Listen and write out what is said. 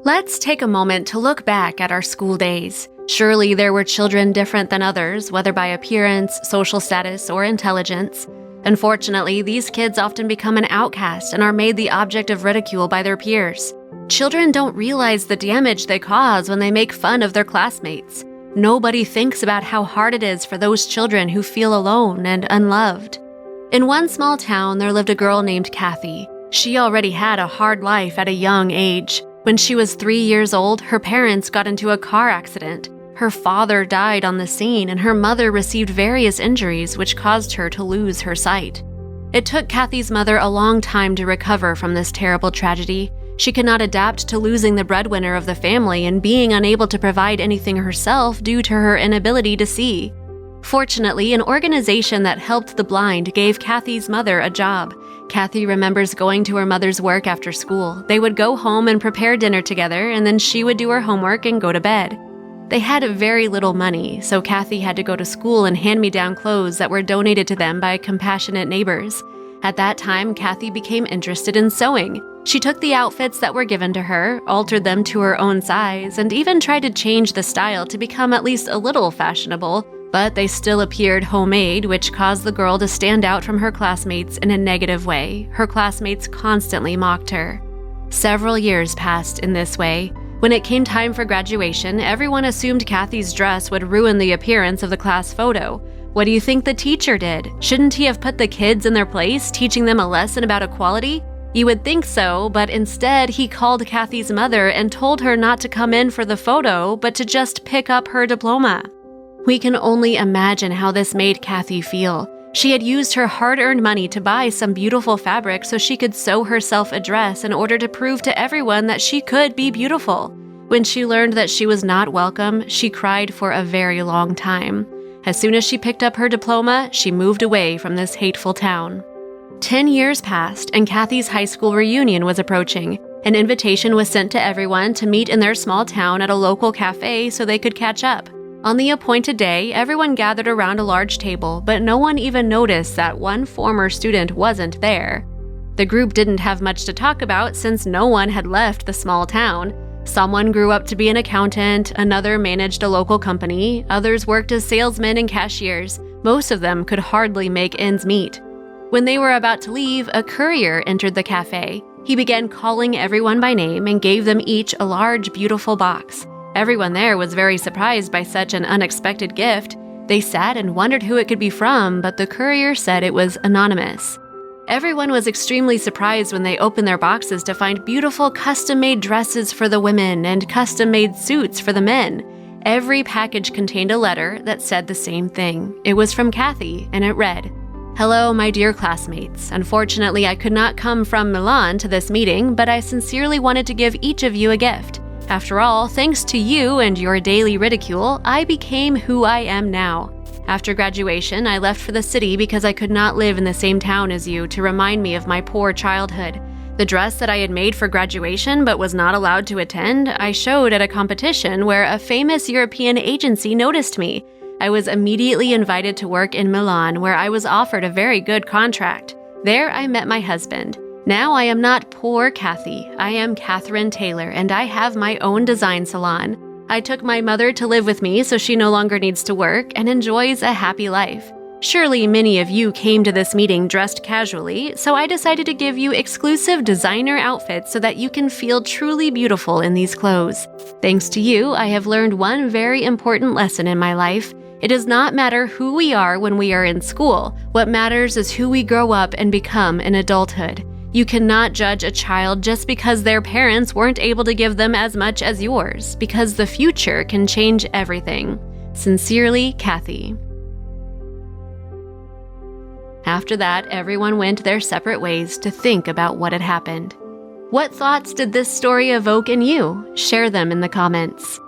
Let's take a moment to look back at our school days. Surely there were children different than others, whether by appearance, social status, or intelligence. Unfortunately, these kids often become an outcast and are made the object of ridicule by their peers. Children don't realize the damage they cause when they make fun of their classmates. Nobody thinks about how hard it is for those children who feel alone and unloved. In one small town, there lived a girl named Kathy. She already had a hard life at a young age. When she was 3 years old, her parents got into a car accident. Her father died on the scene, and her mother received various injuries which caused her to lose her sight. It took Kathy's mother a long time to recover from this terrible tragedy. She could not adapt to losing the breadwinner of the family and being unable to provide anything herself due to her inability to see. Fortunately, an organization that helped the blind gave Kathy's mother a job. Kathy remembers going to her mother's work after school. They would go home and prepare dinner together, and then she would do her homework and go to bed. They had very little money, so Kathy had to go to school and hand-me-down clothes that were donated to them by compassionate neighbors. At that time, Kathy became interested in sewing. She took the outfits that were given to her, altered them to her own size, and even tried to change the style to become at least a little fashionable, but they still appeared homemade, which caused the girl to stand out from her classmates in a negative way. Her classmates constantly mocked her. Several years passed in this way. When it came time for graduation, everyone assumed Kathy's dress would ruin the appearance of the class photo. What do you think the teacher did? Shouldn't he have put the kids in their place, teaching them a lesson about equality? You would think so, but instead he called Kathy's mother and told her not to come in for the photo, but to just pick up her diploma. We can only imagine how this made Kathy feel. She had used her hard-earned money to buy some beautiful fabric so she could sew herself a dress in order to prove to everyone that she could be beautiful. When she learned that she was not welcome, she cried for a very long time. As soon as she picked up her diploma, she moved away from this hateful town. 10 years passed, and Kathy's high school reunion was approaching. An invitation was sent to everyone to meet in their small town at a local cafe so they could catch up. On the appointed day, everyone gathered around a large table, but no one even noticed that one former student wasn't there. The group didn't have much to talk about since no one had left the small town. Someone grew up to be an accountant, another managed a local company, others worked as salesmen and cashiers. Most of them could hardly make ends meet. When they were about to leave, a courier entered the cafe. He began calling everyone by name and gave them each a large, beautiful box. Everyone there was very surprised by such an unexpected gift. They sat and wondered who it could be from, but the courier said it was anonymous. Everyone was extremely surprised when they opened their boxes to find beautiful custom-made dresses for the women and custom-made suits for the men. Every package contained a letter that said the same thing. It was from Kathy, and it read, "Hello, my dear classmates. Unfortunately, I could not come from Milan to this meeting, but I sincerely wanted to give each of you a gift. After all, thanks to you and your daily ridicule, I became who I am now. After graduation, I left for the city because I could not live in the same town as you to remind me of my poor childhood. The dress that I had made for graduation but was not allowed to attend, I showed at a competition where a famous European agency noticed me. I was immediately invited to work in Milan, where I was offered a very good contract. There I met my husband. Now I am not poor Kathy. I am Catherine Taylor, and I have my own design salon. I took my mother to live with me so she no longer needs to work and enjoys a happy life. Surely many of you came to this meeting dressed casually, so I decided to give you exclusive designer outfits so that you can feel truly beautiful in these clothes. Thanks to you, I have learned one very important lesson in my life. It does not matter who we are when we are in school. What matters is who we grow up and become in adulthood. You cannot judge a child just because their parents weren't able to give them as much as yours, because the future can change everything. Sincerely, Kathy." After that, everyone went their separate ways to think about what had happened. What thoughts did this story evoke in you? Share them in the comments.